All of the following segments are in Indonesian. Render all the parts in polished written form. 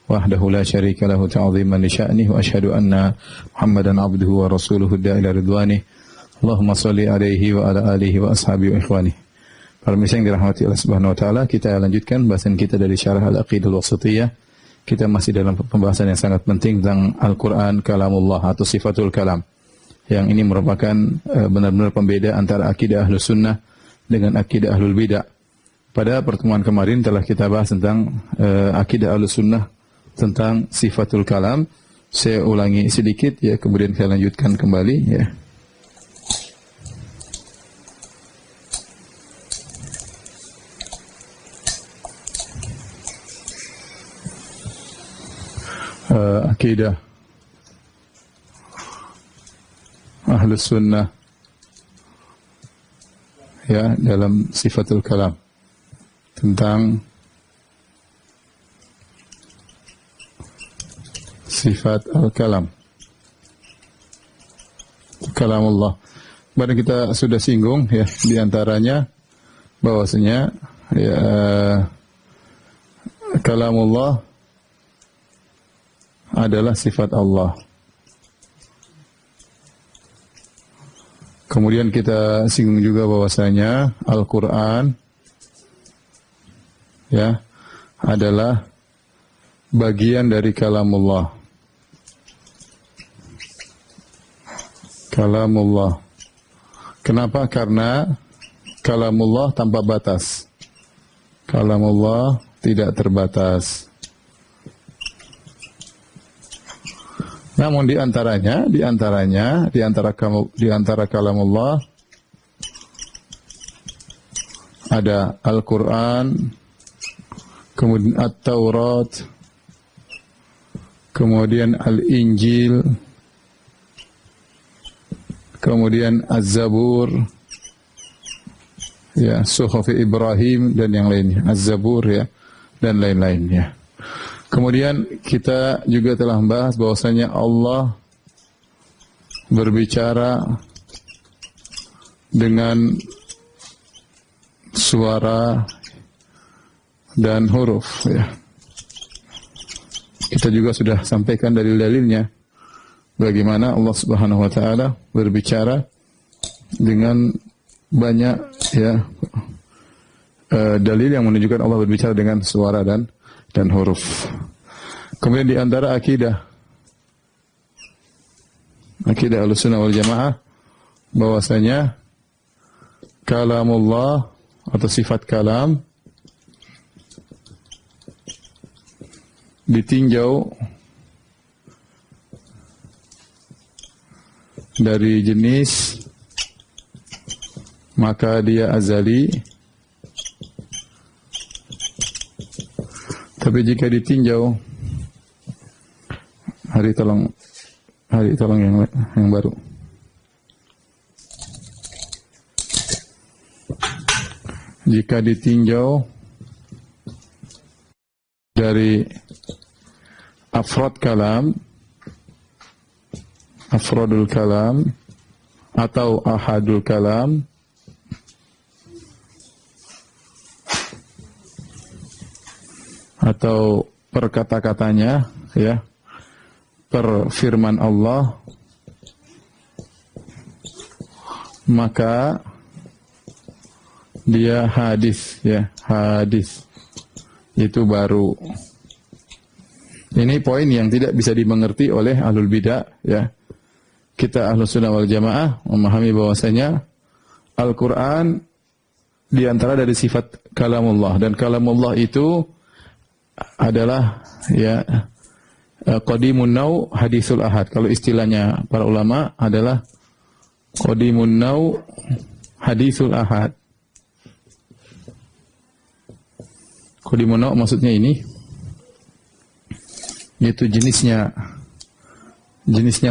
wahdahu la syarika lahu ta'ziman li sya'nihi wa asyhadu anna Muhammadan abduhu wa rasuluhu da'a ila ridwanih. Allahumma shalli alaihi wa ala alihi wa ashabihi wa ikhwanihi. Para pemirsa yang dirahmati Allah Subhanahu wa taala, kita lanjutkan bahasan kita dari Syarah Al-Aqidah Al-Wasithiyah. Kita masih dalam pembahasan yang sangat penting tentang Al-Qur'an kalamullah atau sifatul kalam. Yang ini merupakan benar-benar pembeda antara akidah Ahlus Sunnah dengan akidah Ahlul Bidah. Pada pertemuan kemarin telah kita bahas tentang akidah Ahlus Sunnah tentang sifatul kalam. Saya ulangi sedikit ya, kemudian saya lanjutkan kembali ya. Akidah Ahlus Sunnah ya dalam sifatul kalam tentang sifat al-kalam kalamullah. Kemarin kita sudah singgung ya, diantaranya bahwasanya ya kalamullah adalah sifat Allah. Kemudian kita singgung juga bahwasanya Al-Qur'an ya adalah bagian dari kalamullah. Kalamullah. Kenapa? Karena kalamullah tanpa batas. Kalamullah tidak terbatas. Namun di antara kalamullah ada Al-Qur'an, kemudian At-Taurat, kemudian Al-Injil, kemudian Az-Zabur, ya, Suhuf Ibrahim dan yang lainnya, Az-Zabur ya, dan lain-lainnya. Kemudian kita juga telah membahas bahwasanya Allah berbicara dengan suara dan huruf ya. Kita juga sudah sampaikan dalil-dalilnya bagaimana Allah Subhanahu wa taala berbicara dengan banyak ya dalil yang menunjukkan Allah berbicara dengan suara dan huruf. Kemudian di antara akidah Ahlussunnah wal Jamaah bahwasanya kalamullah atau sifat kalam ditinjau dari jenis maka dia azali. Tapi jika ditinjau hari tolong yang baru. Jika ditinjau dari afrad kalam, afradul kalam atau ahadul kalam, atau per kata-katanya ya, per firman Allah, maka dia hadis ya, hadis itu baru. Ini poin yang tidak bisa dimengerti oleh ahlul bidah ya. Kita Ahlus Sunnah wal Jamaah memahami bahwasanya Al-Qur'an di antara dari sifat kalamullah, dan kalamullah itu adalah ya qadimun nau hadisul ahad. Kalau istilahnya para ulama adalah qadimun nau hadisul ahad. Qadimun nau maksudnya ini, yaitu jenisnya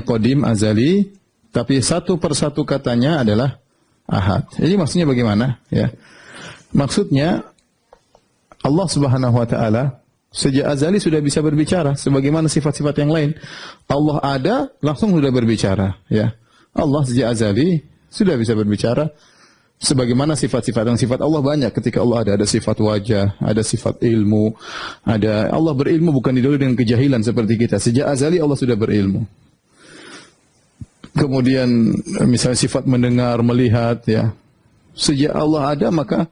qadim azali, tapi satu persatu katanya adalah ahad. Jadi maksudnya bagaimana ya? Maksudnya Allah Subhanahu wa taala sejak azali sudah bisa berbicara sebagaimana sifat-sifat yang lain. Allah ada langsung sudah berbicara ya. Allah sejak azali sudah bisa berbicara sebagaimana sifat-sifat yang sifat Allah banyak. Ketika Allah ada sifat wajah, ada sifat ilmu, ada Allah berilmu bukan didahului dengan kejahilan seperti kita. Sejak azali Allah sudah berilmu. Kemudian misalnya sifat mendengar, melihat, ya. Sejak Allah ada maka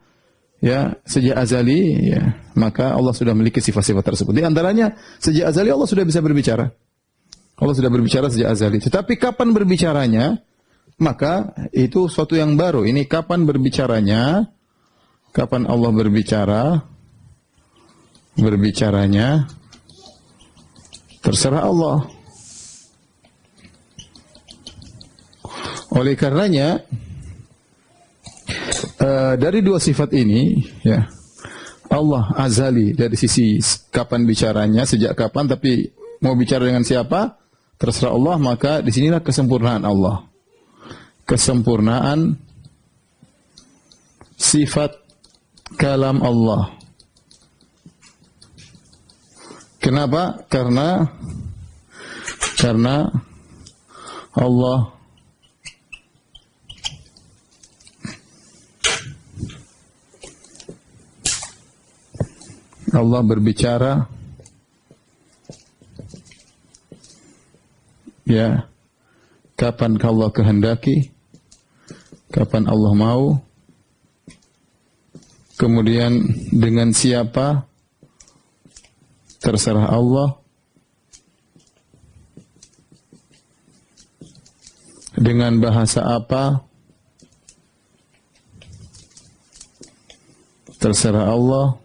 ya sejak azali ya maka Allah sudah memiliki sifat-sifat tersebut. Di antaranya sejak azali Allah sudah bisa berbicara. Allah sudah berbicara sejak azali. Tetapi kapan berbicaranya? Maka itu suatu yang baru. Ini kapan berbicaranya? Kapan Allah berbicara? Berbicaranya terserah Allah. Oleh karenanya dari dua sifat ini ya Allah azali dari sisi kapan bicaranya, sejak kapan, tapi mau bicara dengan siapa terserah Allah. Maka disinilah kesempurnaan Allah. Kesempurnaan sifat kalam Allah. Kenapa? Karena Allah berbicara ya kapan Allah kehendaki, kapan Allah mau, kemudian dengan siapa terserah Allah, dengan bahasa apa terserah Allah,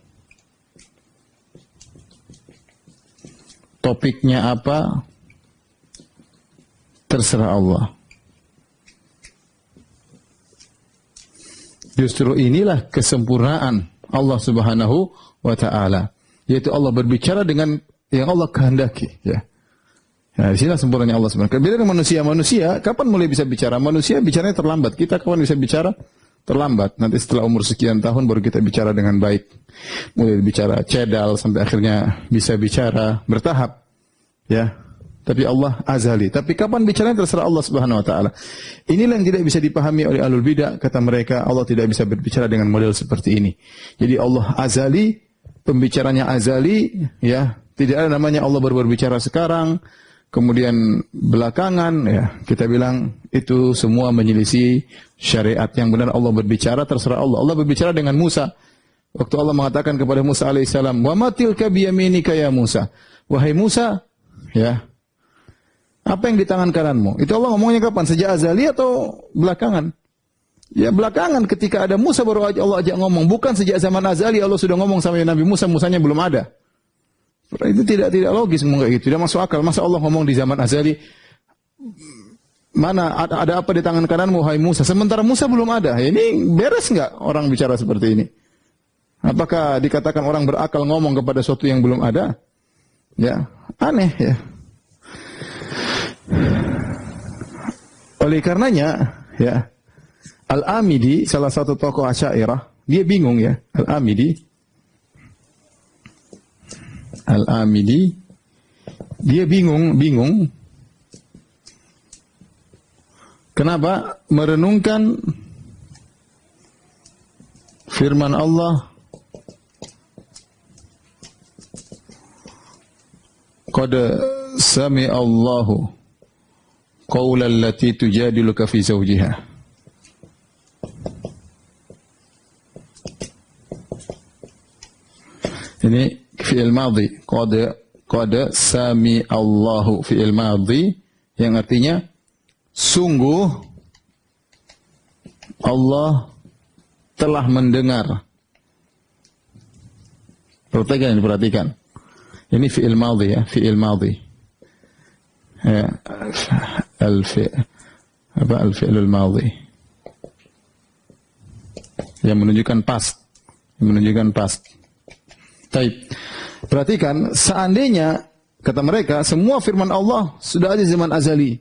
topiknya apa terserah Allah. Justru inilah kesempurnaan Allah Subhanahu wa taala, yaitu Allah berbicara dengan yang Allah kehendaki, ya. Nah, di sinilah sempurnanya Allah Subhanahu wa taala. Beda dengan manusia, kapan mulai bisa bicara? Manusia bicaranya terlambat. Kita kapan bisa bicara? Terlambat. Nanti setelah umur sekian tahun baru kita bicara dengan baik. Mulai bicara cedal sampai akhirnya bisa bicara bertahap. Ya. Tapi Allah azali. Tapi kapan bicaranya terserah Allah Subhanahu wa taala. Inilah yang tidak bisa dipahami oleh ahlul bidah. Kata mereka Allah tidak bisa berbicara dengan model seperti ini. Jadi Allah azali, pembicaranya azali, ya. Tidak ada namanya Allah baru berbicara sekarang, kemudian belakangan, ya. Kita bilang itu semua menyelisih syariat. Yang benar Allah berbicara terserah Allah. Allah berbicara dengan Musa. Waktu Allah mengatakan kepada Musa alaihissalam, "Wa ma tilka biyaminika ya Musa?" Wahai Musa, ya. Apa yang di tangan kananmu? Itu Allah ngomongnya kapan? Sejak azali atau belakangan? Ya belakangan, ketika ada Musa baru Allah ajak ngomong. Bukan sejak zaman azali Allah sudah ngomong sama Nabi Musa, Musanya belum ada. Itu tidak logis ngomong kayak gitu. Tidak masuk akal. Masa Allah ngomong di zaman azali, mana ada apa di tangan kananmu hai Musa? Sementara Musa belum ada. Ya, ini beres nggak orang bicara seperti ini? Apakah dikatakan orang berakal ngomong kepada sesuatu yang belum ada? Ya, aneh ya. Oleh karenanya, ya, Al-Amidi, salah satu tokoh Asy'ariyah, dia bingung ya, Al-Amidi, dia bingung, kenapa merenungkan firman Allah, qad sami Allahu qaulal lati tujadiluka fi zawjiha. Ini fi'il madhi, qad sami Allahu fi'il madhi, yang artinya sungguh Allah telah mendengar. Perhatikan. Ini fi'il madhi ya, fi'il madhi. Ya, al-fi'lul madhi yang menunjukkan past, Taib. Perhatikan, seandainya kata mereka semua firman Allah sudah ada zaman azali.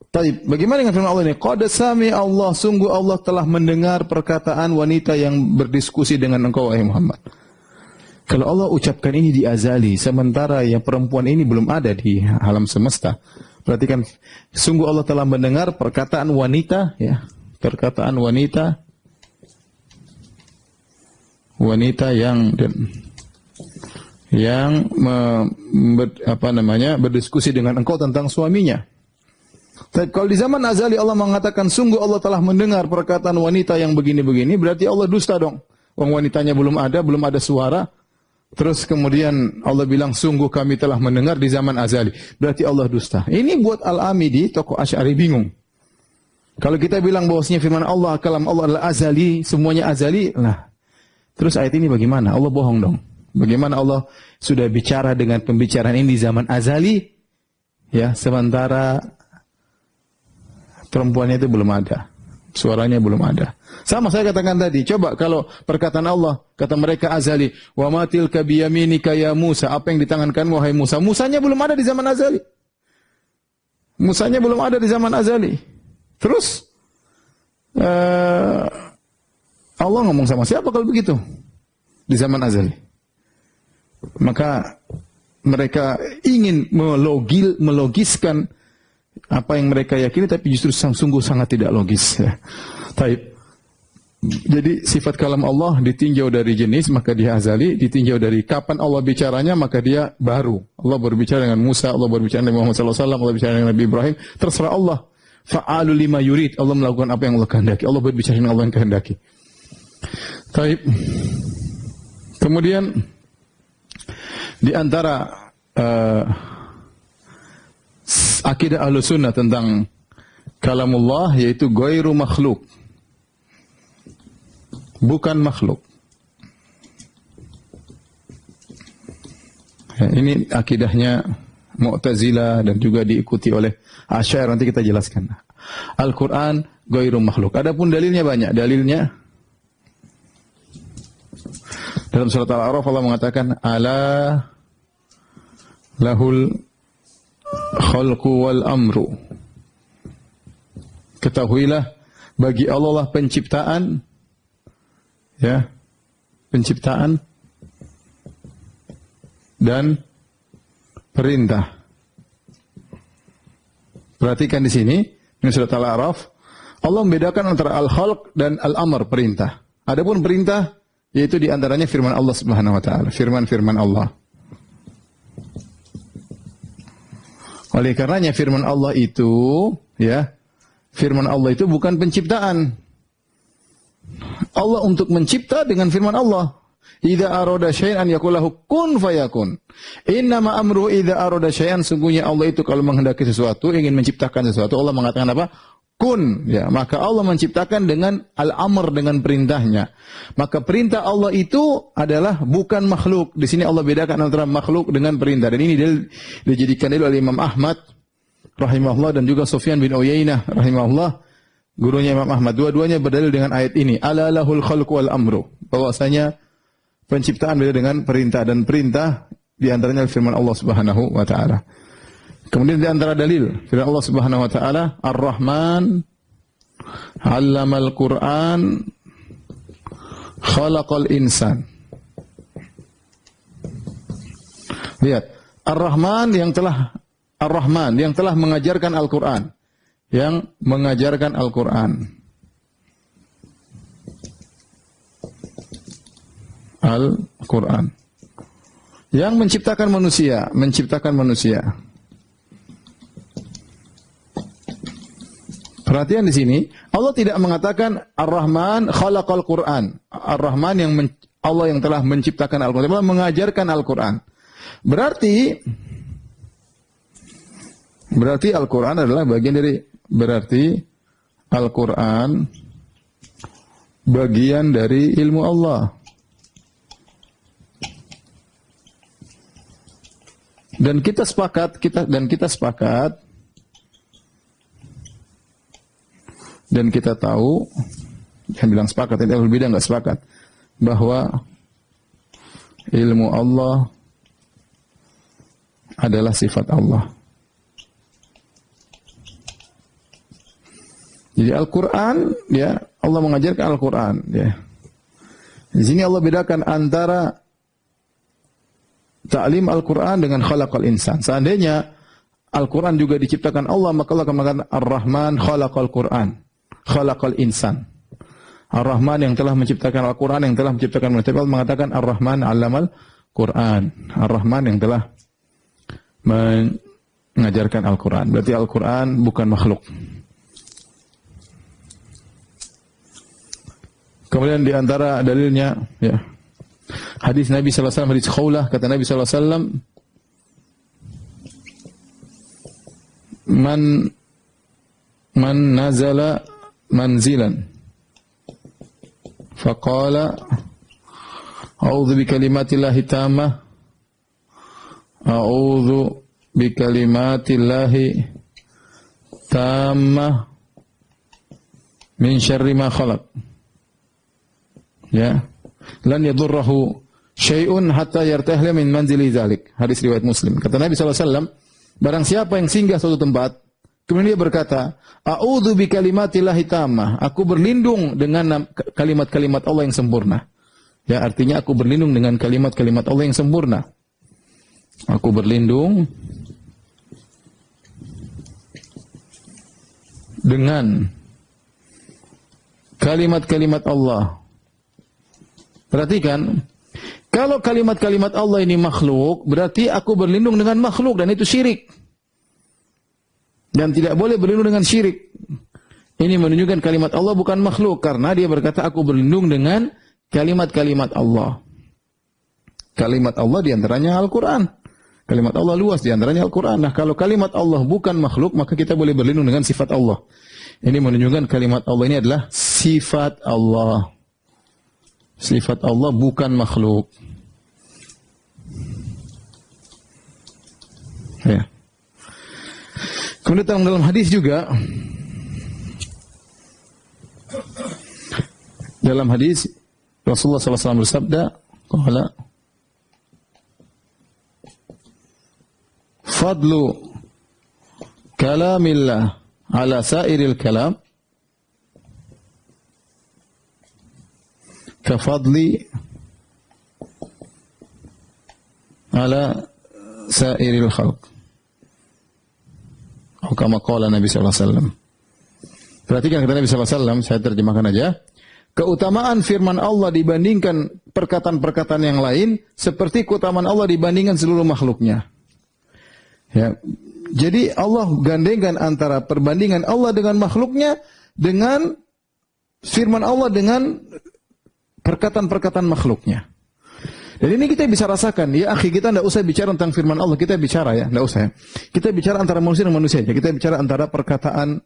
Taib. Bagaimana dengan firman Allah ini? Qad sami Allah, sungguh Allah telah mendengar perkataan wanita yang berdiskusi dengan engkau wahai Muhammad. Kalau Allah ucapkan ini di azali, sementara yang perempuan ini belum ada di alam semesta. Perhatikan, sungguh Allah telah mendengar perkataan wanita, ya, perkataan wanita wanita yang berdiskusi dengan engkau tentang suaminya. Tapi kalau di zaman azali Allah mengatakan sungguh Allah telah mendengar perkataan wanita yang begini-begini, berarti Allah dusta dong. Wong wanitanya belum ada suara. Terus kemudian Allah bilang sungguh kami telah mendengar di zaman azali. Berarti Allah dusta. Ini buat Al-Amidi, tokoh Asy'ari bingung. Kalau kita bilang bahwasanya firman Allah, kalam Allah adalah azali, semuanya azali, nah. Terus ayat ini bagaimana? Allah bohong dong. Bagaimana Allah sudah bicara dengan pembicaraan ini di zaman azali, ya, sementara perempuannya itu belum ada. Suaranya belum ada. Sama saya katakan tadi, coba kalau perkataan Allah, kata mereka azali, wa ma tilka biyaminika ya Musa, apa yang di tangan kamu wahai Musa? Musanya belum ada di zaman azali. Musanya belum ada di zaman azali. Terus Allah ngomong sama siapa kalau begitu? Di zaman azali. Maka mereka ingin melogiskan apa yang mereka yakini, tapi justru sungguh sangat tidak logis. Ya. Taib. Jadi sifat kalam Allah ditinjau dari jenis, maka dia azali. Ditinjau dari kapan Allah bicaranya, maka dia baru. Allah berbicara dengan Musa, Allah berbicara dengan Muhammad SAW, Allah berbicara dengan Nabi Ibrahim. Terserah Allah. Fa'alu lima yurid. Allah melakukan apa yang Allah kehendaki. Allah berbicara dengan Allah yang kehendaki. Taib. Kemudian di antara akidah Ahlussunnah tentang kalamullah yaitu ghairu makhluk. Bukan makhluk. Ya, ini akidahnya Mu'tazilah dan juga diikuti oleh Asy'ari, nanti kita jelaskan. Al-Qur'an ghairu makhluk. Adapun dalilnya banyak. Dalilnya dalam surat Al-A'raf Allah mengatakan ala lahul khalqu wal amru. Ketahuilah bagi Allah lah penciptaan, ya, penciptaan dan perintah. Perhatikan di sini, di surat Al-A'raf, Allah membedakan antara al-khalq dan al-amr, perintah. Adapun perintah yaitu di antaranya firman Allah Subhanahu wa taala, firman-firman Allah. Oleh karenanya firman Allah itu, ya, firman Allah itu bukan penciptaan. Allah untuk mencipta dengan firman Allah. Idza arada syai'an yaqulahu kun fayakun. Innama amruhu idza arada syai'an, sungguhnya Allah itu kalau menghendaki sesuatu, ingin menciptakan sesuatu, Allah mengatakan apa? Kun, ya, maka Allah menciptakan dengan al-amr, dengan perintahnya. Maka perintah Allah itu adalah bukan makhluk. Di sini Allah bedakan antara makhluk dengan perintah. Dan ini dijadikan oleh Imam Ahmad rahimahullah dan juga Sufyan bin Uyainah rahimahullah, gurunya Imam Ahmad. Dua-duanya berdalil dengan ayat ini. Ala lahul khalqu wal amru. Bahwasanya penciptaan beda dengan perintah, dan perintah di antaranya firman Allah Subhanahu wa taala. Kemudian di antara dalil firman Allah Subhanahu wa taala, Ar-Rahman 'allamal Qur'an khalaqal insan. Lihat, Ar-Rahman yang telah mengajarkan Al-Qur'an, yang mengajarkan Al-Qur'an. Al-Qur'an. Yang menciptakan manusia. Perhatian di sini, Allah tidak mengatakan Ar-Rahman khalaqal Qur'an. Ar-Rahman Allah yang telah menciptakan Al-Qur'an, Allah mengajarkan Al-Qur'an. Berarti Al-Qur'an adalah bagian dari, berarti Al-Qur'an bagian dari ilmu Allah. Dan kita sepakat dan kita tahu, yang bilang sepakat, yang berbeda nggak sepakat, bahwa ilmu Allah adalah sifat Allah. Jadi Al-Quran, ya, Allah mengajarkan Al-Quran, ya. Di sini Allah bedakan antara ta'lim Al-Quran dengan khalaqal insan. Seandainya Al-Quran juga diciptakan Allah, maka Allah akan mengatakan Ar-Rahman khalaqal Quran, khalaqal insan. Ar-Rahman yang telah menciptakan Al-Quran, yang telah menciptakan manusia. Allah mengatakan Ar-Rahman 'allamal Quran. Ar-Rahman yang telah mengajarkan Al-Quran. Berarti Al-Quran bukan makhluk. Kemudian di antara dalilnya, ya, hadis Nabi sallallahu alaihi wasallam, hadis Khawlah, kata Nabi sallallahu alaihi wasallam, man nazala manzilan faqala a'udzu bikalimatillahi tammah a'udzu bikalimatillahi tammah min syarri ma khalaq, ya, lan yadurruhu syai'un hatta yartahila min manzili dzalik. Hadis riwayat Muslim. Kata Nabi sallallahu alaihi wasallam, barang siapa yang singgah suatu tempat, kemudian dia berkata, a'udzu bikalimatillahi tammah, aku berlindung dengan kalimat-kalimat Allah yang sempurna. Ya, artinya aku berlindung dengan kalimat-kalimat Allah yang sempurna. Aku berlindung dengan kalimat-kalimat Allah. Perhatikan, kalau kalimat-kalimat Allah ini makhluk, berarti aku berlindung dengan makhluk, dan itu syirik. Dan tidak boleh berlindung dengan syirik. Ini menunjukkan kalimat Allah bukan makhluk, karena dia berkata aku berlindung dengan kalimat-kalimat Allah. Kalimat Allah diantaranya Al-Quran. Kalimat Allah luas, diantaranya Al-Quran. Nah, kalau kalimat Allah bukan makhluk, maka kita boleh berlindung dengan sifat Allah. Ini menunjukkan kalimat Allah ini adalah sifat Allah. Sifat Allah bukan makhluk. Ya. Kemudian dalam hadis juga, dalam hadis Rasulullah SAW bersabda, qala fadlu kalamillah ala sairil kalam kafadli ala sairil khalq. Atau kama qala Nabi sallallahu alaihi wasallam. Perhatikan kata Nabi sallallahu alaihi wasallam, saya terjemahkan aja. Keutamaan firman Allah dibandingkan perkataan-perkataan yang lain seperti keutamaan Allah dibandingkan seluruh makhluknya. Ya. Jadi Allah gandengkan antara perbandingan Allah dengan makhluknya dengan firman Allah dengan perkataan-perkataan makhluknya. Dan ini kita bisa rasakan, ya akhi, kita tidak usah bicara tentang firman Allah, kita bicara ya, tidak usah ya. Kita bicara antara manusia dan manusia aja. Kita bicara antara perkataan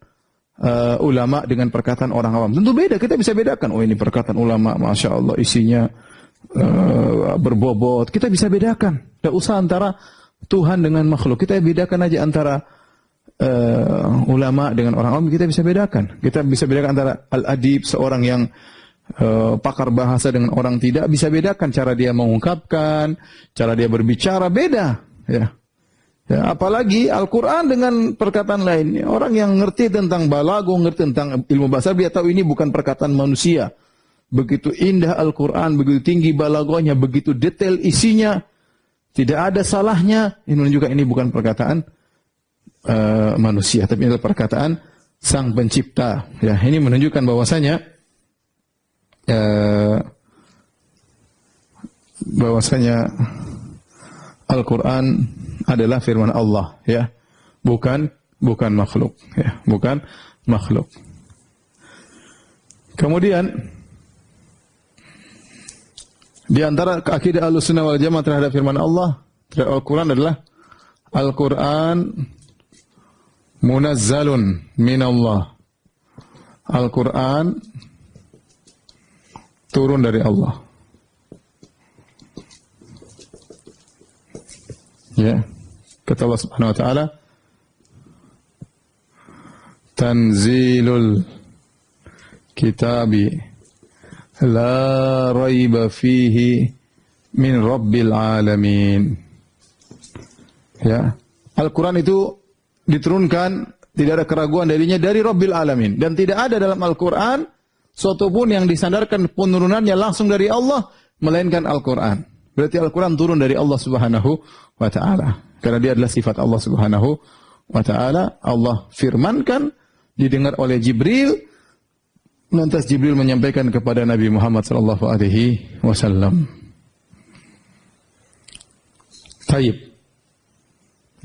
ulama dengan perkataan orang awam. Tentu beda, kita bisa bedakan. Oh, ini perkataan ulama, Masya Allah, isinya berbobot. Kita bisa bedakan. Tidak usah antara Tuhan dengan makhluk. Kita bedakan aja antara ulama dengan orang awam, kita bisa bedakan. Kita bisa bedakan antara al-adib, seorang yang pakar bahasa, dengan orang tidak, bisa bedakan cara dia mengungkapkan, cara dia berbicara, beda. Ya. Ya, apalagi Al-Quran dengan perkataan lain. Orang yang ngerti tentang balago, ngerti tentang ilmu bahasa, dia tahu ini bukan perkataan manusia. Begitu indah Al-Quran, begitu tinggi balagonya, begitu detail isinya, tidak ada salahnya. Ini menunjukkan ini bukan perkataan manusia, tapi ini adalah perkataan Sang Pencipta. Ya, ini menunjukkan bahwasanya Al-Quran adalah firman Allah, ya, bukan makhluk, ya, bukan makhluk. Kemudian di antara akidah Ahlussunnah wal Jamaah terhadap firman Allah, terhadap Al-Quran adalah Al-Quran munazzalun minallah. Al-Quran turun dari Allah. Ya, kata Allah Subhanahu wa taala, tanzilul kitabi la raiba fihi min rabbil alamin. Ya, Al-Quran itu diturunkan, tidak ada keraguan darinya, dari Rabbil Alamin, dan tidak ada dalam Al-Quran suatu pun yang disandarkan penurunannya langsung dari Allah melainkan Al-Quran. Berarti Al-Quran turun dari Allah Subhanahu wa ta'ala. Karena dia adalah sifat Allah Subhanahu wa ta'ala. Allah firmankan, didengar oleh Jibril, Lantas Jibril menyampaikan kepada Nabi Muhammad sallallahu alaihi wasallam. Taib.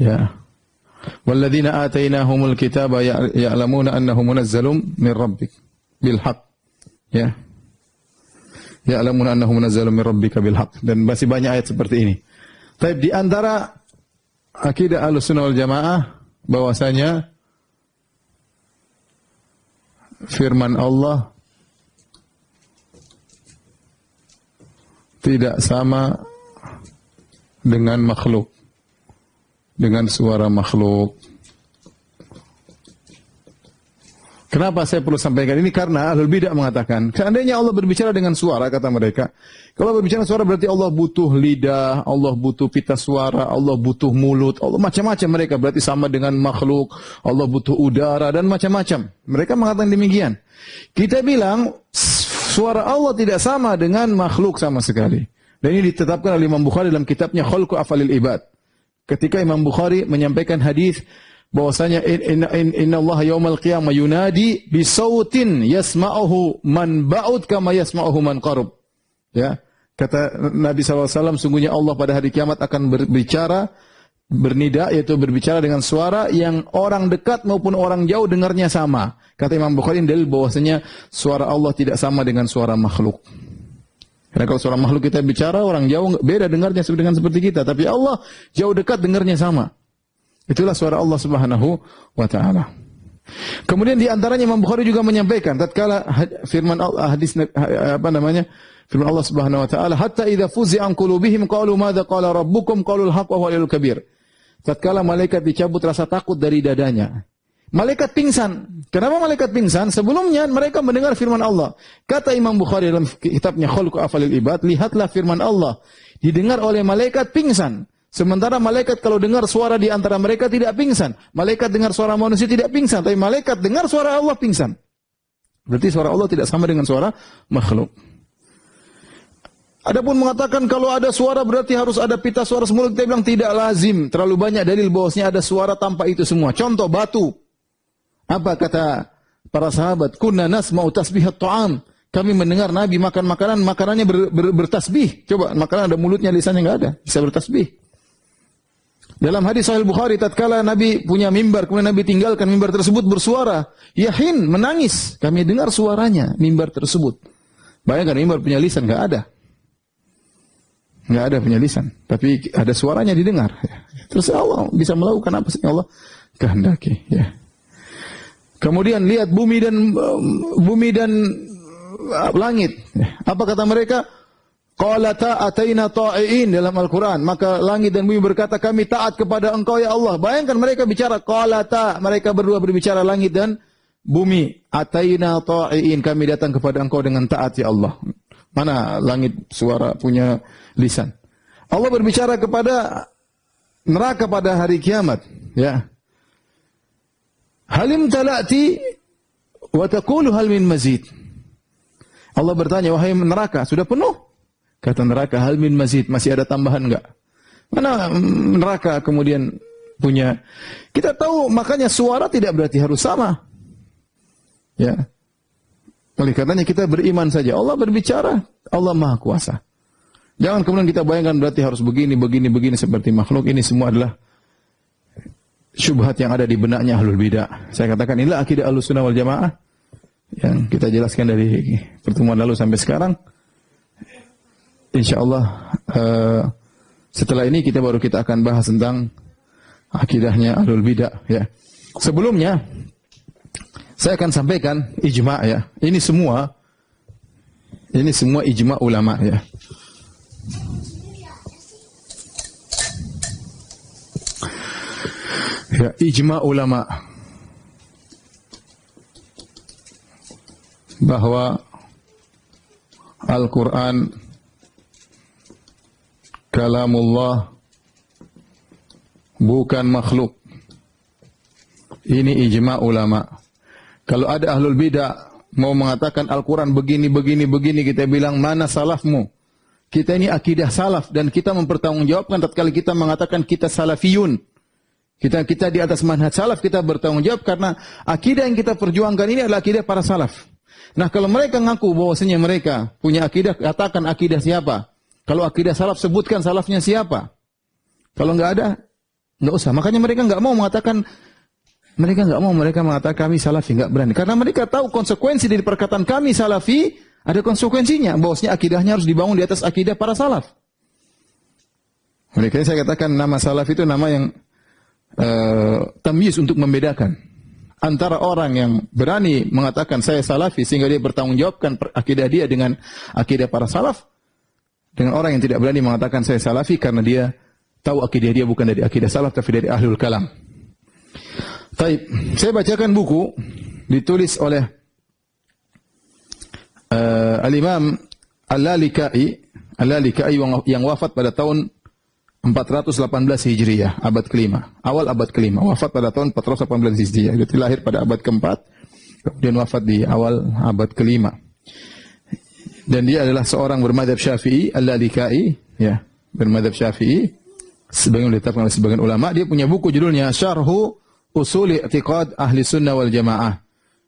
Ya. Walladzina atainahumul kitaba ya'lamuna annahu munazzalun min rabbik bil haqq. Ya. Ya'lamuna annahu munazzalun min rabbika bil haqq. Dan masih banyak ayat seperti ini. Taib, di antara akidah Ahlussunnah wal Jamaah bahwasanya firman Allah tidak sama dengan makhluk, dengan suara makhluk. Kenapa saya perlu sampaikan ini? Karena Ahlul Bidah mengatakan, seandainya Allah berbicara dengan suara, kata mereka, kalau berbicara suara berarti Allah butuh lidah, Allah butuh pita suara, Allah butuh mulut, Allah macam-macam mereka, berarti sama dengan makhluk, Allah butuh udara dan macam-macam. Mereka mengatakan demikian. Kita bilang suara Allah tidak sama dengan makhluk sama sekali. Dan ini ditetapkan oleh Imam Bukhari dalam kitabnya Khalqu Afalil Ibad. Ketika Imam Bukhari menyampaikan hadis bahwasanya inna Allah yaumal qiyamah yunadi bi sautin yasma'uhu man ba'ud kama yasma'uhu man qarub. Ya, kata Nabi SAW, sungguhnya Allah pada hari kiamat akan berbicara, bernida, yaitu berbicara dengan suara yang orang dekat maupun orang jauh dengarnya sama. Kata Imam Bukhari, dalil bahwasanya suara Allah tidak sama dengan suara makhluk. Karena kalau suara makhluk kita bicara, orang jauh beda dengarnya dengan seperti kita, tapi Allah jauh dekat dengarnya sama. Itulah suara Allah Subhanahu wa taala. Kemudian di antaranya Imam Bukhari juga menyampaikan tatkala firman Allah firman Allah Subhanahu wa taala, hatta idza fuzi'a an qulubihim qalu madza qala rabbukum qalul haqq wa huwal kabir. Tatkala malaikat dicabut rasa takut dari dadanya. Malaikat pingsan. Kenapa malaikat pingsan? Sebelumnya mereka mendengar firman Allah. Kata Imam Bukhari dalam kitabnya Khalqu Afalil Ibad, lihatlah firman Allah didengar oleh malaikat pingsan. Sementara malaikat kalau dengar suara di antara mereka tidak pingsan. Malaikat dengar suara manusia tidak pingsan, tapi malaikat dengar suara Allah pingsan. Berarti suara Allah tidak sama dengan suara makhluk. Adapun mengatakan kalau ada suara berarti harus ada pita suara semula, kita bilang tidak lazim. Terlalu banyak dalil bahwasanya ada suara tanpa itu semua. Contoh batu. Apa kata para sahabat? Kunna nasma'u tasbihat ta'am. Kami mendengar Nabi makan makanan, makanannya bertasbih. Coba, makanan ada mulutnya, lisannya enggak ada, bisa bertasbih. Dalam hadis Sahih Bukhari, tatkala Nabi punya mimbar, kemudian Nabi tinggalkan mimbar tersebut bersuara, yahin, menangis. Kami dengar suaranya, mimbar tersebut. Bayangkan, mimbar punya lisan, enggak ada. Enggak ada punya lisan, tapi ada suaranya didengar. Terus Allah bisa melakukan apa sih Allah kehendaki. Ya. Kemudian lihat bumi dan langit. Apa kata mereka? Qalata ataina ta'iin dalam Al-Quran. Maka langit dan bumi berkata, kami taat kepada engkau ya Allah. Bayangkan mereka bicara qalata. Mereka berdua berbicara, langit dan bumi. Ataina ta'iin. Kami datang kepada engkau dengan taat ya Allah. Mana langit suara punya lisan. Allah berbicara kepada neraka pada hari kiamat. Ya. Halim talati wa taqulu hal min mazid. Allah bertanya, wahai neraka, sudah penuh? Kata neraka, hal min mazid, masih ada tambahan enggak? Mana neraka kemudian punya? Kita tahu makanya suara tidak berarti harus sama. Ya. Oleh karenanya kita beriman saja. Allah berbicara, Allah Maha Kuasa. Jangan kemudian kita bayangkan berarti harus begini seperti makhluk. Ini semua adalah syubhat yang ada di benaknya Ahlul Bidah. Saya katakan inilah akidah Ahlussunnah wal Jamaah yang kita jelaskan dari pertemuan lalu sampai sekarang. InsyaAllah setelah ini kita akan bahas tentang akidahnya Ahlul Bidah. Ya. Sebelumnya saya akan sampaikan ijma' ya. Ini semua ijma' ulama ya. Ya, ijma' ulama bahwa Al-Quran kalamullah, bukan makhluk. Ini ijma' ulama. Kalau ada ahlul bidah mau mengatakan Al-Quran begini, kita bilang mana salafmu? Kita ini akidah salaf dan kita mempertanggungjawabkan tatkala kita mengatakan kita salafiyun. Kita di atas manhaj salaf, kita bertanggung jawab karena akidah yang kita perjuangkan ini adalah akidah para salaf. Nah, kalau mereka ngaku bahwasanya mereka punya akidah, katakan akidah siapa? Kalau akidah salaf, sebutkan salafnya siapa? Kalau nggak ada, nggak usah. Makanya mereka nggak mau mengatakan, mereka mengatakan kami salafi, nggak berani. Karena mereka tahu konsekuensi dari perkataan kami salafi, ada konsekuensinya. Bahwasanya akidahnya harus dibangun di atas akidah para salaf. Mereka saya katakan nama salaf itu nama yang tamyiz, untuk membedakan antara orang yang berani mengatakan saya salafi sehingga dia bertanggung jawabkan akidah dia dengan akidah para salaf, dengan orang yang tidak berani mengatakan saya salafi karena dia tahu akidah dia bukan dari akidah salaf tapi dari ahlul kalam. Taib, saya bacakan buku ditulis oleh Al-Imam Al-Lalikai yang wafat pada tahun 418 Hijriah, abad kelima. Awal abad kelima, wafat pada tahun 418 Hijriah. Dia lahir pada abad keempat, kemudian wafat di awal abad kelima. Dan dia adalah seorang bermadzhab Syafi'i, Al-Lalikai, ya, bermadzhab Syafi'i. Sebagian ditetapkan oleh sebagian ulama. Dia punya buku judulnya Syarhu Usul I'tiqad Ahli Sunnah wal Jamaah.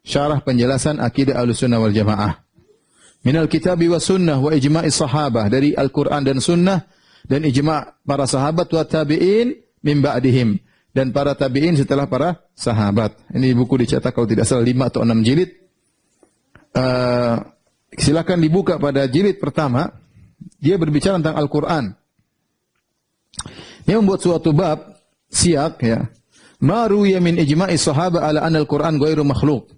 Syarah penjelasan akidah Ahli Sunnah wal Jamaah. Minal kitabi wa sunnah wa ijma'is sahabah, dari Al-Quran dan sunnah dan ijma' para sahabat wa tabi'in min ba'dihim, dan para tabi'in setelah para sahabat. Ini buku dicetak kalau tidak salah 5 atau 6 jilid. Silakan dibuka pada jilid pertama. Dia berbicara tentang Al-Quran. Dia membuat suatu bab siyak, ya. Ma ruwiya min ijma'is sahabah ala anna al-Quran ghairu makhluq.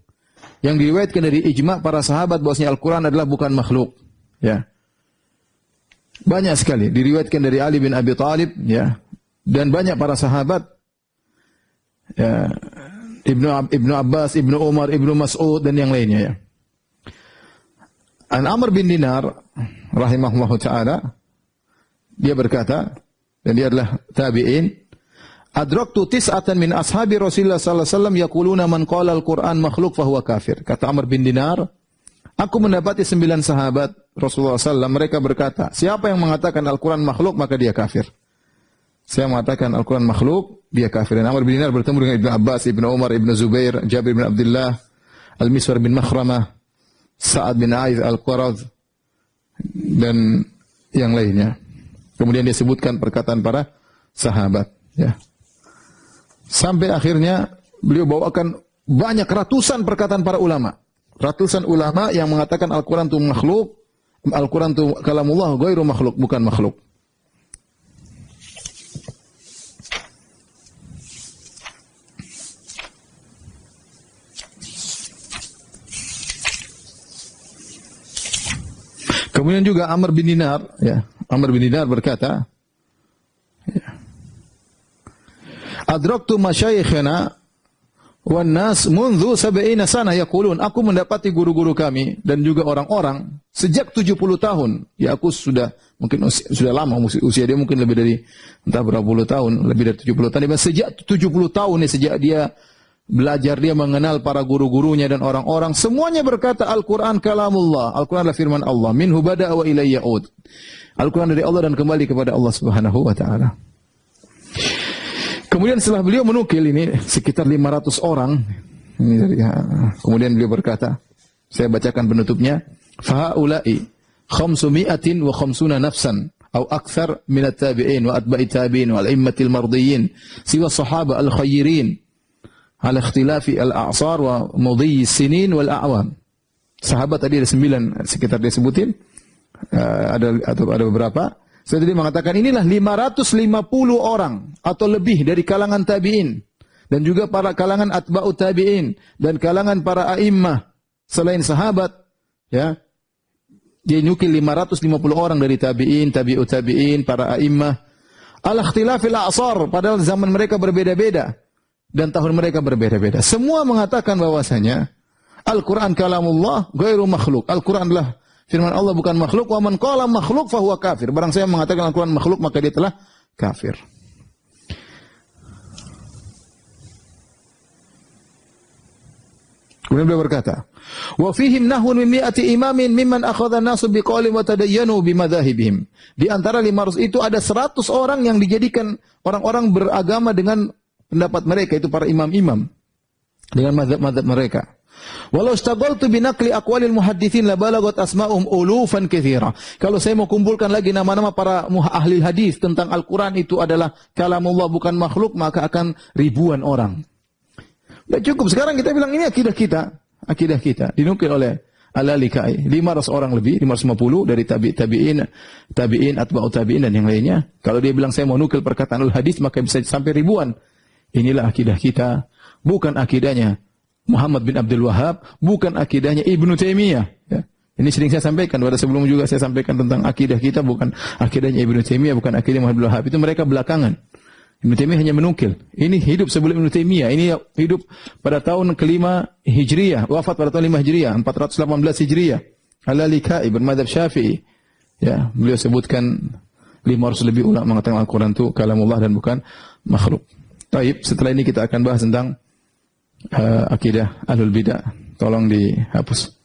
Yang diriwayatkan dari ijma' para sahabat bahwasanya Al-Quran adalah bukan makhluk, ya. Banyak sekali diriwayatkan dari Ali bin Abi Thalib, ya, dan banyak para sahabat, ya, Ibnu Abbas, Ibnu Umar, Ibnu Mas'ud dan yang lainnya, ya. An Amr bin Dinar rahimahullahu taala, dia berkata, dan dia adalah tabi'in, adraktu tis'atan min ashabi Rasulullah sallallahu alaihi wasallam yaquluna man qala al-Qur'an makhluk fahuwa kafir. Kata Amr bin Dinar, aku mendapati 9 sahabat Rasulullah SAW, mereka berkata, siapa yang mengatakan Al-Quran makhluk, maka dia kafir. Saya mengatakan Al-Quran makhluk, dia kafir. Dan Amr bin Dinar bertemu dengan Ibnu Abbas, Ibnu Umar, Ibnu Zubair, Jabir bin Abdullah, Al-Miswar bin Makhramah, Sa'ad bin Aiz Al-Qaradh, dan yang lainnya. Kemudian dia sebutkan perkataan para sahabat, ya. Sampai akhirnya beliau bawakan banyak ratusan perkataan para ulama. Ratusan ulama yang mengatakan Al-Quran itu makhluk, Al-Quran itu kalamullah ghairu makhluk, bukan makhluk. Kemudian juga Amr bin Dinar, ya, Amr bin Dinar berkata, ya, adraktu masyayikhana wan nas mundu 70 sana yaqulun, aku mendapati guru-guru kami dan juga orang-orang sejak 70 tahun. Ya, aku sudah mungkin sudah lama, usia dia mungkin lebih dari entah berapa puluh tahun, lebih dari 70 tahun. Sejak 70 tahun nih, sejak dia belajar, dia mengenal para guru-gurunya dan orang-orang, semuanya berkata Al-Qur'an kalamullah. Al-Qur'an adalah firman Allah. Minhu bada'a wa ilayya ya'ud. Al-Quran dari Allah dan kembali kepada Allah Subhanahu wa taala. Kemudian setelah beliau menukil ini sekitar 500 orang, ini dari, kemudian beliau berkata, saya bacakan penutupnya, fahaula'i khamsumi'atin wa khamsuna nafsan atau akthar min at-tabi'in wa atba'i tabi'in wal a'immatil mardiyyin siwa sahaba al-khayrin ala ikhtilafi al-a'sar wa mudhi sinin wal a'wam. Sahabat tadi ada 9 sekitar dia sebutin, ada beberapa. Saya tadi mengatakan inilah 550 orang atau lebih dari kalangan tabi'in dan juga para kalangan atba'ut tabi'in dan kalangan para a'immah selain sahabat, ya. Dia nyukil 550 orang dari tabi'in, tabi'ut tabi'in, para a'immah. Al-ikhtilafil a'sar, padahal zaman mereka berbeda-beda dan tahun mereka berbeda-beda. Semua mengatakan bahwasanya Al-Quran kalamullah ghairu makhluk. Al-Quran adalah firman Allah, bukan makhluk. Wa man qala makhluk fahuwa kafir. Barang saya mengatakan Al-Quran makhluk, maka dia telah kafir. Kemudian beliau berkata, wa fihim nahwun min mi'ati imamin mimman akhadha an-nasu biqaulin wa tadayyanu bimadhahibihim. Di antara 500 itu ada 100 orang yang dijadikan orang-orang beragama dengan pendapat mereka, itu para imam-imam, dengan mazhab-mazhab mereka. Walau istaghaltu binaqli aqwalil muhadditsin la balagat asma'uhum ulufan katsira. Kalau saya mau kumpulkan lagi nama-nama para ahli hadis tentang Al-Qur'an itu adalah kalamullah bukan makhluk, maka akan ribuan orang. Tidak cukup. Sekarang kita bilang ini akidah kita. Akidah kita dinukil oleh Al-Lalikai, 500 orang lebih, 550 dari tabi'in, atba'ut tabi'in dan yang lainnya. Kalau dia bilang saya mau nukil perkataan al-hadis, maka bisa sampai ribuan. Inilah akidah kita, bukan akidahnya Muhammad bin Abdul Wahhab, bukan akidahnya Ibnu Taimiyah. Ya. Ini sering saya sampaikan, pada sebelum juga saya sampaikan tentang akidah kita, bukan akidahnya Ibnu Taimiyah, bukan akidah Muhammad bin Abdul Wahhab. Itu mereka belakangan. Ibnu Taimiyah hanya menukil. Ini hidup sebelum Ibnu Taimiyah. Ini hidup pada tahun kelima Hijriyah. Wafat pada tahun 5 Hijriyah. 418 Hijriyah. Al-Lalikai bermadzhab Syafi'i. Ya, beliau sebutkan 500 lebih ulama mengatakan Al-Quran itu kalamullah dan bukan makhluk. Taib, setelah ini kita akan bahas tentang akidah Ahlul Bidah. Tolong dihapus.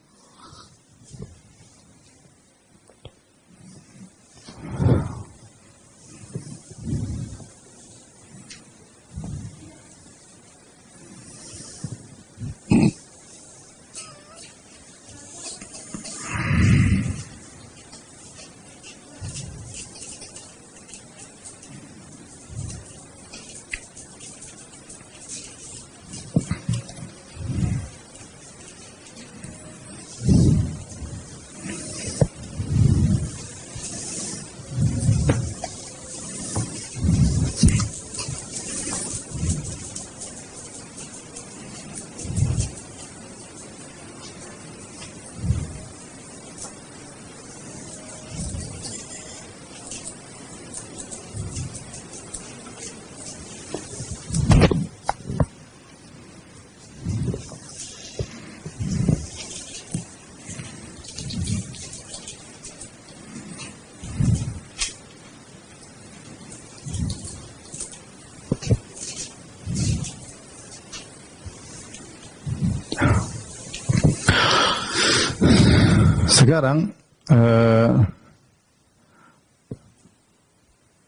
Sekarang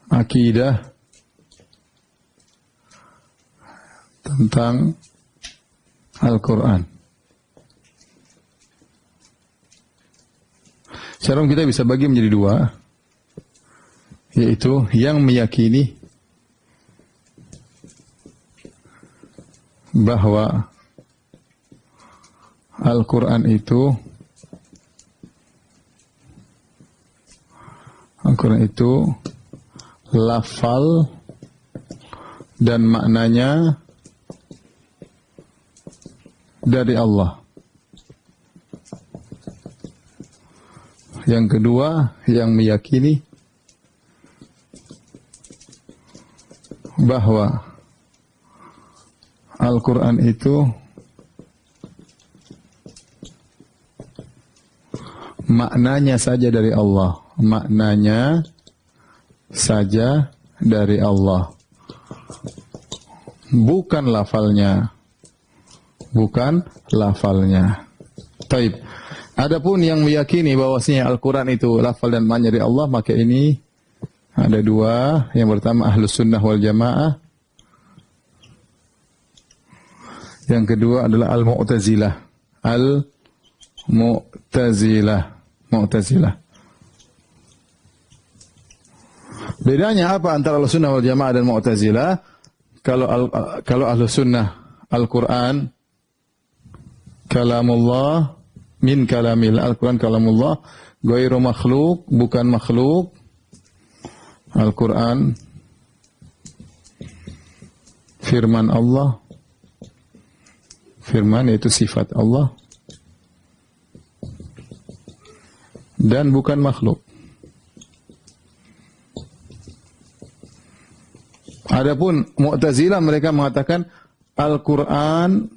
akidah tentang Al-Quran. Sekarang kita bisa bagi menjadi dua, yaitu yang meyakini bahwa Al-Quran itu lafal dan maknanya dari Allah. Yang kedua, yang meyakini bahwa Al-Quran itu maknanya saja dari Allah. Maknanya saja dari Allah. Bukan lafalnya. Bukan lafalnya. Taib. Adapun yang meyakini bahwasanya Al-Quran itu lafal dan maknanya dari Allah, maka ini ada dua. Yang pertama Ahlus Sunnah wal Jamaah. Yang kedua adalah Al-Mu'tazilah. Mu'tazilah. Bedanya apa antara Ahlus Sunnah wal Jamaah dan Mu'tazilah? Kalau Ahlus Sunnah Al-Quran kalamullah min kalamil, Al-Quran kalamullah ghairu makhluk, bukan makhluk. Al-Quran firman Allah. Firman yaitu sifat Allah dan bukan makhluk. Adapun Mu'tazilah mereka mengatakan Al-Quran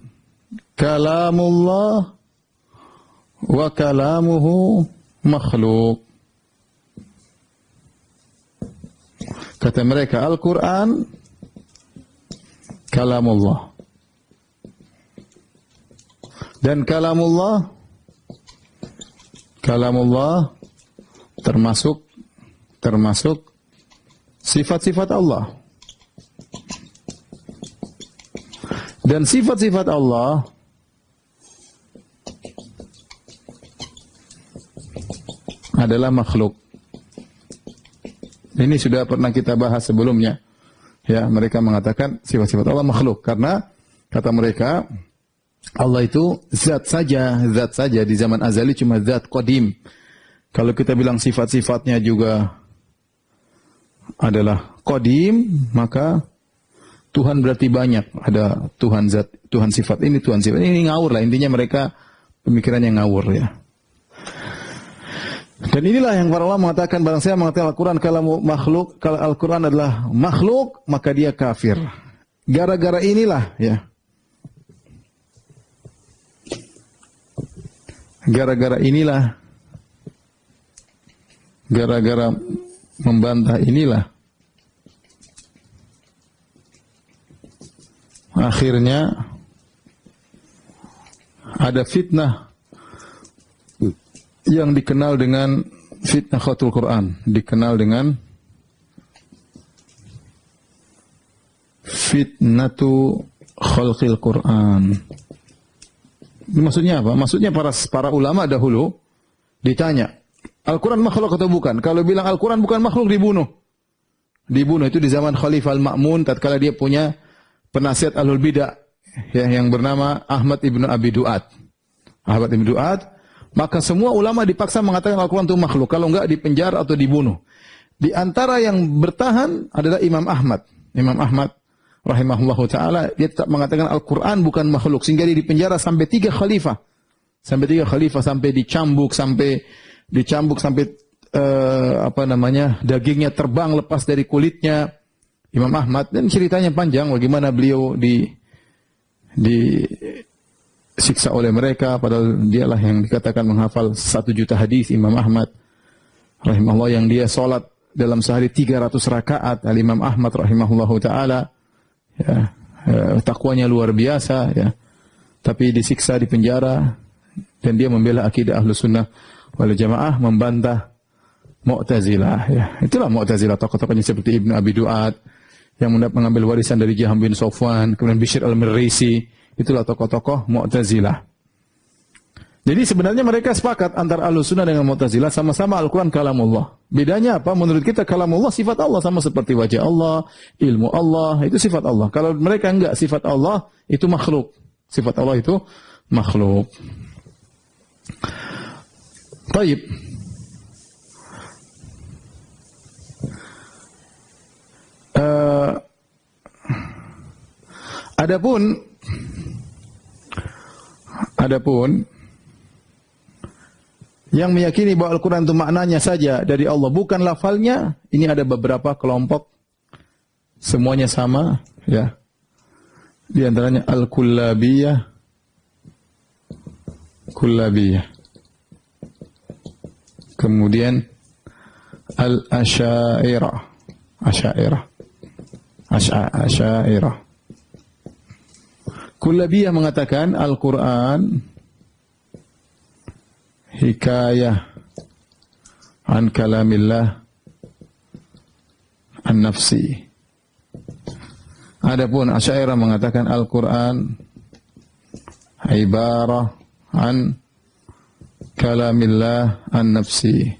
kalamullah wa kalamuhu makhluk. Kata mereka Al-Quran kalamullah dan kalamullah termasuk sifat-sifat Allah. Dan sifat-sifat Allah adalah makhluk. Ini sudah pernah kita bahas sebelumnya. Ya, mereka mengatakan sifat-sifat Allah makhluk karena kata mereka Allah itu zat saja di zaman azali cuma zat qadim. Kalau kita bilang sifat-sifatnya juga adalah qadim, maka Tuhan berarti banyak. Ada Tuhan zat, Tuhan sifat ini, Tuhan sifat ini, ngawur lah. Intinya mereka pemikirannya ngawur ya. Dan inilah yang para ulama mengatakan, barang saya mengatakan Al-Quran kalau makhluk, kalau Al-Quran adalah makhluk, maka dia kafir. Gara-gara inilah ya. Gara-gara inilah, gara-gara membantah inilah, akhirnya ada fitnah yang dikenal dengan fitnah khatul Quran, dikenal dengan fitnatu khalqil Quran. Maksudnya apa? Maksudnya para ulama dahulu ditanya, Al-Quran makhluk atau bukan? Kalau bilang Al-Quran bukan makhluk, dibunuh. Dibunuh itu di zaman Khalifah Al-Ma'mun tatkala dia punya penasihat Ahlul Bidah yang bernama Ahmad ibn Abi Du'ad. Ahmad ibn Du'ad, maka semua ulama dipaksa mengatakan Al-Quran itu makhluk. Kalau enggak dipenjara atau dibunuh. Di antara yang bertahan adalah Imam Ahmad. Imam Ahmad rahimahullahu ta'ala, dia tetap mengatakan Al-Quran bukan makhluk. Sehingga dia dipenjara sampai 3 khalifah. Sampai dicambuk, sampai dagingnya terbang lepas dari kulitnya. Imam Ahmad, dan ceritanya panjang bagaimana beliau disiksa oleh mereka, padahal dialah yang dikatakan menghafal 1 juta hadis. Imam Ahmad rahimahullah, yang dia sholat dalam sehari 300 rakaat. Al-Imam Ahmad rahimahullahu ta'ala, ya, takwanya luar biasa ya. Tapi disiksa, di penjara, dan dia membela akidah Ahlus Sunnah wal Jamaah, membantah Mu'tazilah ya. Itulah Mu'tazilah, tokoh-tokohnya seperti Ibnu Abi Du'ad yang mengambil warisan dari Jaham bin Safwan, kemudian Bishr al-Mirrisi. Itulah tokoh-tokoh Mu'tazilah. Jadi sebenarnya mereka sepakat antara Ahlus Sunnah dengan Mu'tazilah, sama-sama Al-Quran kalamullah. Bedanya apa? Menurut kita kalamullah sifat Allah, sama seperti wajah Allah, ilmu Allah, itu sifat Allah. Kalau mereka enggak, sifat Allah itu makhluk. Sifat Allah itu makhluk. Taib. Adapun yang meyakini bahwa Al-Quran itu maknanya saja dari Allah, bukan lafalnya, ini ada beberapa kelompok, semuanya sama ya. Di antaranya Al-Kullabiyah, kemudian Al-Asy'ariyah, Asy'ariyah. Kullabiyah mengatakan Al-Quran hikayah an kalamillah an-nafsi. Adapun Asy'ariyah mengatakan Al-Quran ibarah an kalamillah an-nafsi.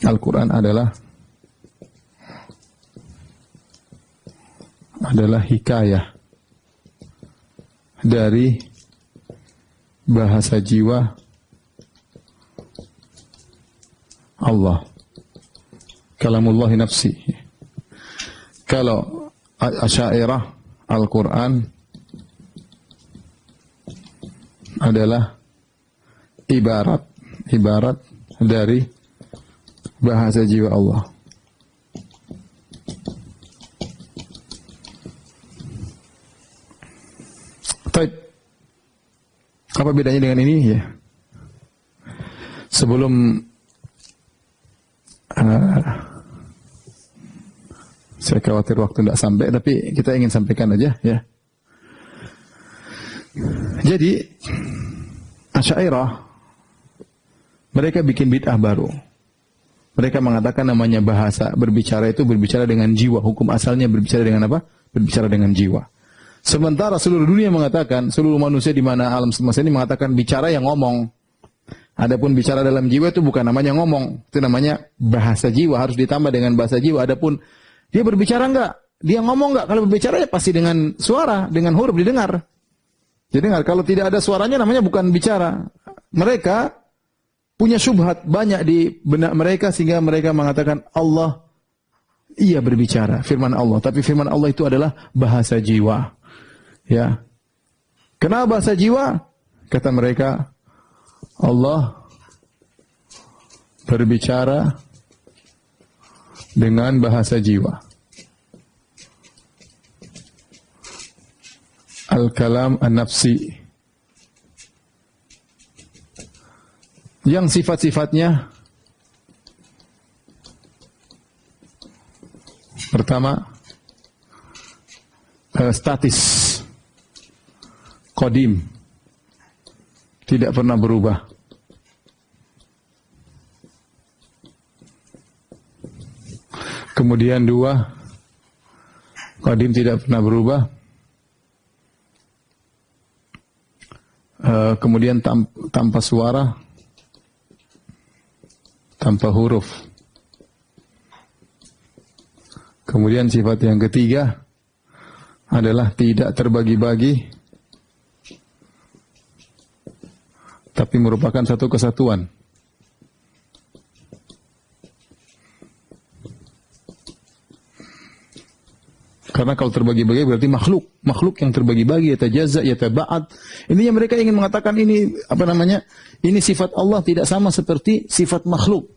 Al-Quran adalah hikayah dari bahasa jiwa Allah. Kalamullahi nafsi. Kalau Asy'ariyah, Al-Quran adalah ibarat dari bahasa jiwa Allah. Baik. Apa bedanya dengan ini ya? Sebelum saya khawatir waktu tidak sampai, tapi kita ingin sampaikan aja ya. Jadi Asy'ariyah mereka bikin bid'ah baru. Mereka mengatakan namanya bahasa, berbicara itu berbicara dengan jiwa. Hukum asalnya berbicara dengan apa? Berbicara dengan jiwa. Sementara seluruh dunia mengatakan, seluruh manusia di mana alam semesta ini mengatakan bicara yang ngomong. Adapun bicara dalam jiwa itu bukan namanya ngomong, itu namanya bahasa jiwa, harus ditambah dengan bahasa jiwa. Adapun dia berbicara enggak, dia ngomong enggak, kalau berbicara ya pasti dengan suara, dengan huruf didengar. Didengar, kalau tidak ada suaranya namanya bukan bicara. Mereka punya syubhat banyak di benak mereka sehingga mereka mengatakan Allah iya berbicara, firman Allah, tapi firman Allah itu adalah bahasa jiwa. Ya. Kenapa bahasa jiwa? Kata mereka, Allah berbicara dengan bahasa jiwa. Al-kalam an-nafsi. Yang sifat-sifatnya pertama statis, qadim, tidak pernah berubah. Kemudian dua, qadim tidak pernah berubah. Kemudian tanpa suara, tanpa huruf. Kemudian sifat yang ketiga adalah tidak terbagi-bagi, tapi merupakan satu kesatuan. Karena kalau terbagi-bagi berarti makhluk yang terbagi-bagi, yatajazza, yataba'ad. Intinya mereka ingin mengatakan ini ini sifat Allah tidak sama seperti sifat makhluk.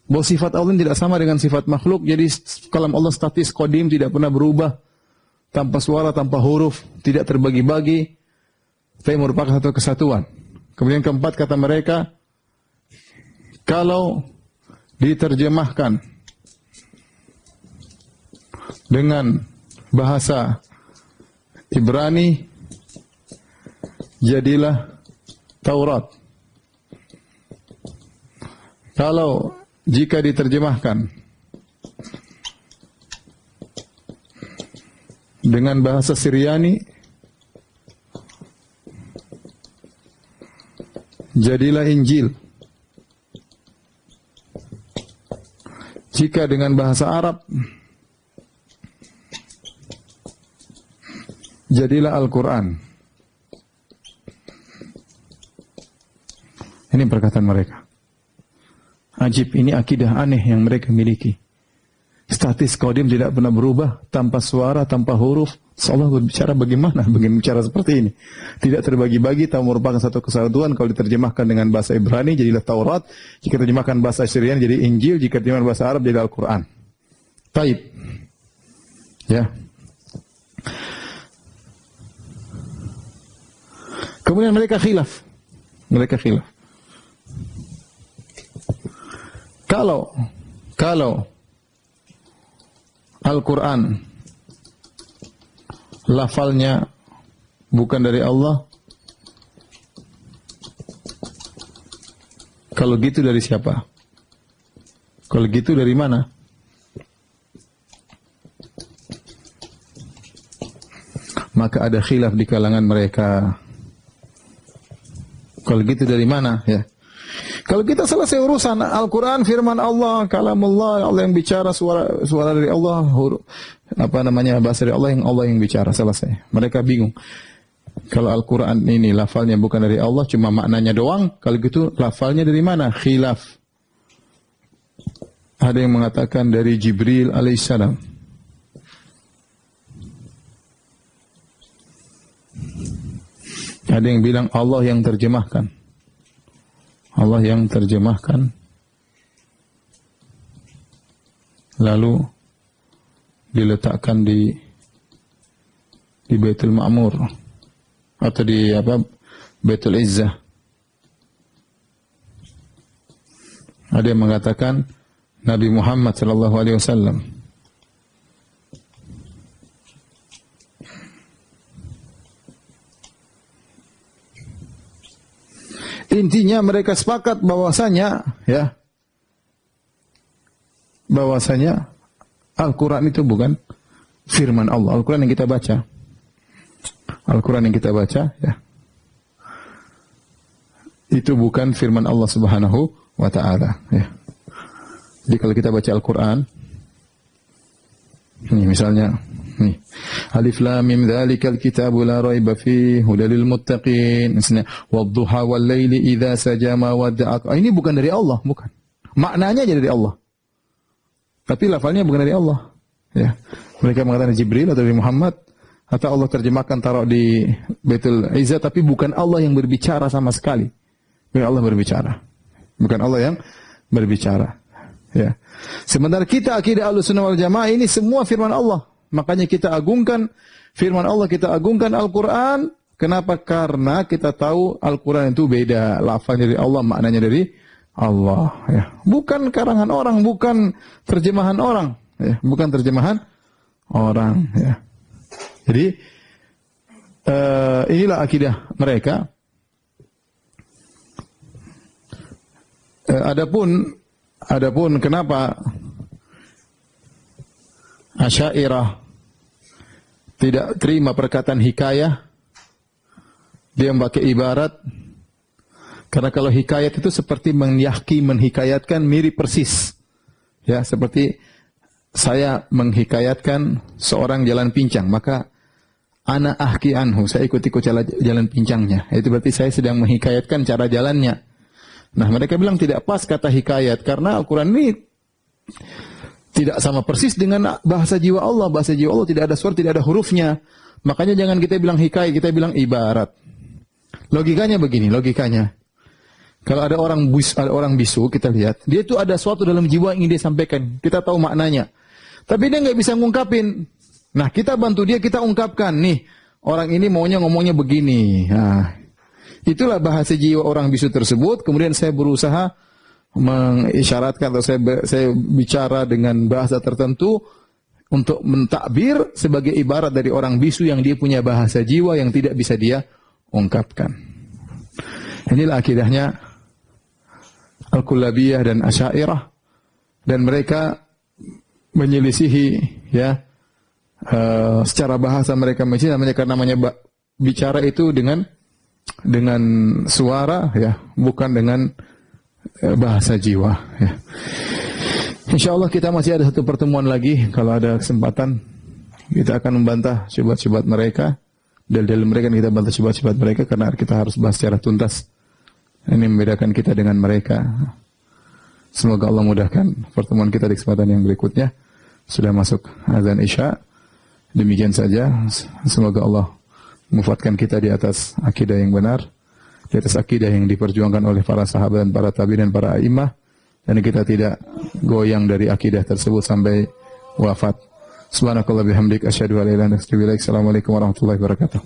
Bahwa sifat Allah tidak sama dengan sifat makhluk. Jadi kalam Allah statis, qadim, tidak pernah berubah, tanpa suara, tanpa huruf, tidak terbagi-bagi, tapi merupakan satu kesatuan. Kemudian keempat kata mereka, kalau diterjemahkan dengan bahasa Ibrani, jadilah Taurat. Kalau jika diterjemahkan dengan bahasa Syriani, jadilah Injil. Jika dengan bahasa Arab, jadilah Al-Quran. Ini perkataan mereka. Ajib, ini akidah aneh yang mereka miliki. Statis, qadim, tidak pernah berubah, tanpa suara, tanpa huruf. Allah berbicara bagaimana? Bagaimana bicara seperti ini? Tidak terbagi-bagi, tak merupakan satu kesatuan. Kalau diterjemahkan dengan bahasa Ibrani, jadilah Taurat. Jika diterjemahkan bahasa Syriani, jadi Injil. Jika diterjemahkan bahasa Arab, jadi Al-Quran. Taib. Ya. Kemudian mereka khilaf. Kalau Al-Quran lafalnya bukan dari Allah, kalau gitu dari siapa? Kalau gitu dari mana? Maka ada khilaf di kalangan mereka. Kalau gitu dari mana? Ya. Kalau kita selesai urusan Al-Quran, firman Allah, kalamullah, Allah yang bicara, suara dari Allah, bahasa dari Allah yang bicara, selesai. Mereka bingung. Kalau Al-Quran ini lafalnya bukan dari Allah, cuma maknanya doang, kalau gitu lafalnya dari mana? Khilaf. Ada yang mengatakan dari Jibril alaihissalam. Ada yang bilang Allah yang terjemahkan. Allah yang terjemahkan. Lalu diletakkan di Baitul Ma'mur atau di Baitul Izzah. Ada yang mengatakan Nabi Muhammad sallallahu alaihi wasallam. Intinya mereka sepakat bahwasanya Al-Quran itu bukan firman Allah. Al-Quran yang kita baca. itu bukan firman Allah Subhanahu wa taala, ya. Jadi kalau kita baca Al-Qur'an, nih misalnya, nih Alif Lam Mim dzalikal kitabu la raiba fihi hudalil muttaqin, misalnya wadduha wal laili idza saja ma wadda'ak. Ini bukan dari Allah, bukan. Maknanya aja dari Allah. Tapi lafalnya bukan dari Allah. Ya. Mereka mengatakan Jibril atau dari Muhammad, atau Allah terjemahkan taruh di Baitul Izzah, tapi bukan Allah yang berbicara sama sekali. Bukan Allah berbicara. Bukan Allah yang berbicara. Ya. Sementara kita akidah Ahlussunnah wal Jamaah ini semua firman Allah. Makanya kita agungkan firman Allah, kita agungkan Al-Quran. Kenapa? Karena kita tahu Al-Quran itu beda. Lafaznya dari Allah, maknanya dari Allah. Ya. Bukan karangan orang, bukan terjemahan orang. Ya. Bukan terjemahan orang. Ya. Jadi, inilah akidah mereka. Adapun kenapa Asy'ariyah tidak terima perkataan hikayah, dia memakai ibarat, karena kalau hikayat itu seperti menghikayatkan mirip persis, ya, seperti saya menghikayatkan seorang jalan pincang, maka ana ahki anhu, saya ikut-ikut jalan pincangnya, itu berarti saya sedang menghikayatkan cara jalannya. Nah, mereka bilang tidak pas kata hikayat, karena Al-Quran ini tidak sama persis dengan bahasa jiwa Allah. Bahasa jiwa Allah tidak ada suara, tidak ada hurufnya. Makanya jangan kita bilang hikayat, kita bilang ibarat. Logikanya begini, logikanya. Kalau ada orang bisu, kita lihat, dia itu ada sesuatu dalam jiwa yang ingin dia sampaikan. Kita tahu maknanya. Tapi dia nggak bisa ngungkapin. Nah, kita bantu dia, kita ungkapkan. Nih, orang ini maunya ngomongnya begini. Nah, itulah bahasa jiwa orang bisu tersebut. Kemudian saya berusaha mengisyaratkan atau saya bicara dengan bahasa tertentu untuk mentakbir sebagai ibarat dari orang bisu yang dia punya bahasa jiwa yang tidak bisa dia ungkapkan. Inilah akidahnya Al-Kullabiyah dan Asy'ariyah, dan mereka menyelisihi, ya, secara bahasa mereka namanya bicara itu dengan suara, ya, bukan dengan bahasa jiwa, ya. InsyaAllah kita masih ada satu pertemuan lagi. Kalau ada kesempatan kita akan membantah syubhat-syubhat mereka, dalil mereka, kita bantah syubhat-syubhat mereka, karena kita harus bahas secara tuntas. Ini membedakan kita dengan mereka. Semoga Allah mudahkan pertemuan kita di kesempatan yang berikutnya. Sudah masuk azan Isya. Demikian saja. Semoga Allah memufatkan kita di atas akidah yang benar, di atas akidah yang diperjuangkan oleh para sahabat dan para tabi'in dan para a'imah, dan kita tidak goyang dari akidah tersebut sampai wafat. Subhanakallah bihamdik asyhadu an la ilaha illa anta astaghfiruka wa atubu ilaik. Assalamualaikum warahmatullahi wabarakatuh.